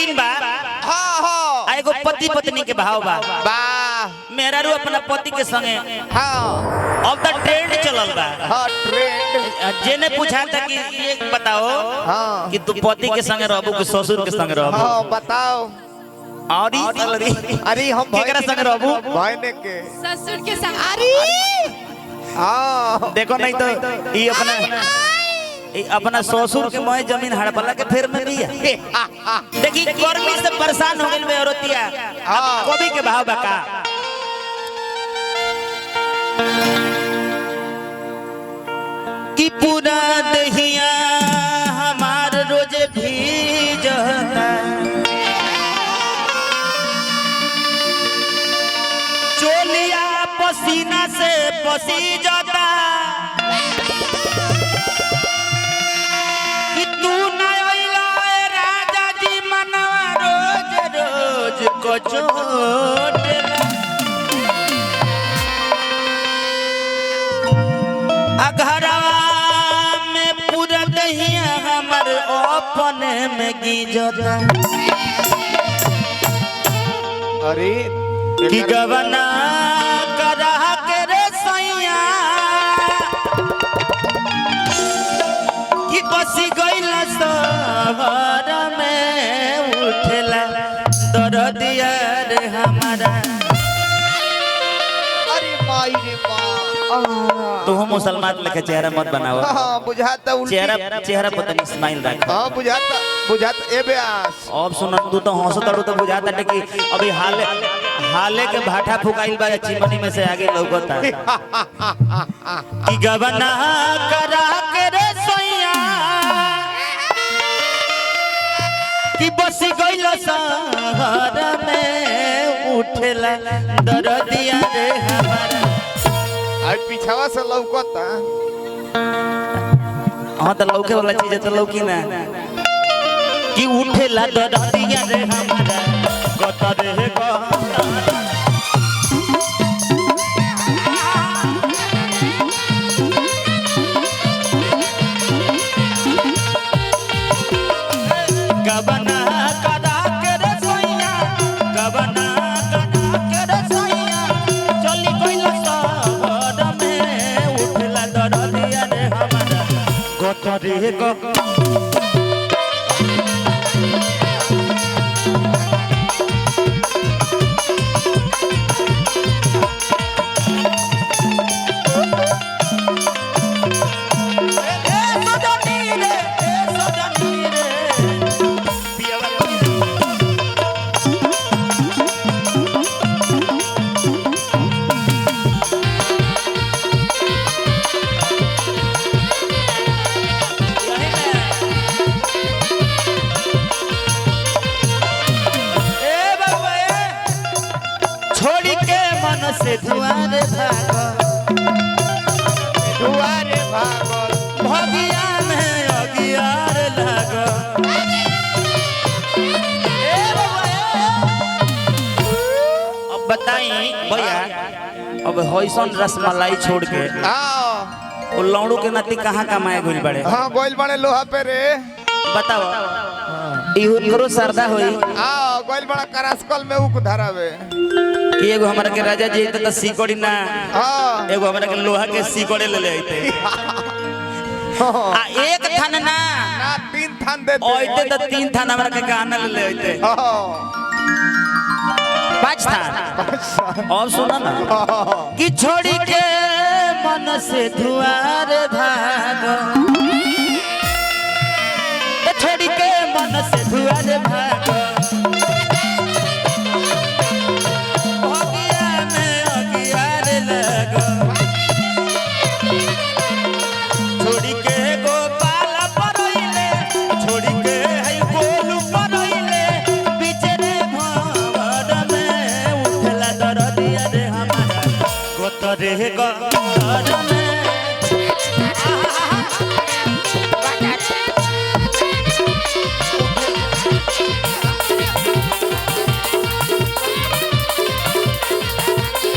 दिन बा हाँ हाँ एगो पति पत्नी के भाव बा वाह मेरा रू अपना पति के संगे हाँ अब तक ट्रेंड चलल बा हाँ ट्रेंड जेने पूछा था कि ये बताओ हाँ कि तू पति के संगे रहबू कि ससुर के संगे रहबू हाँ बताओ और ई सैलरी अरे हम केकरा संगे रहबू भाईने के ससुर के संग अरे हाँ देखो नहीं तो ये अपना ससुर के मोए जमीन हड़पला के फेर में दिया देखी गर्मी से परेशान हो गइल बे औरतिया कवि के भाव बका कि पूरा दहिया हमार रोज भीजता चोलिया पसीना से पसीजता कि तू न अइला राजा जी मनवा रोज रोज को चोटेला घरवा में पूरा दहिया हमर अपने में गिजता अरे कि गवना करा के रे सैया कि बसी गइला शहर में उठला दरदिया रे हमारा अरे माई रे माँ तू मुसलमान लेके चेहरा मत बनाओ हाँ बुझाता उल्टी चेहरा पर तनी स्माइल रख हाँ बुझाता बुझाता ए ब्यास अब सुन तू तो हंसतड़ू तो बुझाता कि अभी हाले के भाटा फुकाइल बा चिमनी में से आगे लौकता कि गवना करा के रे सैया कि बस गइल शहर में उठला दरदिया रे हमारा आज पीछावा से लौकता हाँ तो लौके वाला चीज है तो लौकी ना कि उठेला दरदिया रे हमारा गता रे गबना करा के रे सोइया गबना करा के रे सोइया चली गइल शहर में उठला दरदिया रे हमारा गता रे से दुआरे भागल भगिया में अगियार लागल अब बताई भैया अब होइसन रसमलाई छोड़ के वो लौड़ू के नाती कहाँ कमाए गइल बड़े हाँ गोइल बड़े लोहा पे रे बताओ इहो करो सरदा होई गोइल बड़ा करासकल में उक धरावे कि एगो हमरा के राजा जी त सीकड़ी ना हाँ एगो हमरा के लोहा के सीकड़े ले आइते आ एक थान ना तीन थान दे ओइते त तीन थान हमरा के गाना ले आइते पांच थान और सुना ना कि छोड़ी के मन से दुआर भागो छोड़ी के मन से दुआर भागो छोड़ी के गोपाल परइले छोड़ी के है गोलू परइले बिचरे भवर में उठला दरदिया रे हमारा गोतरे घर में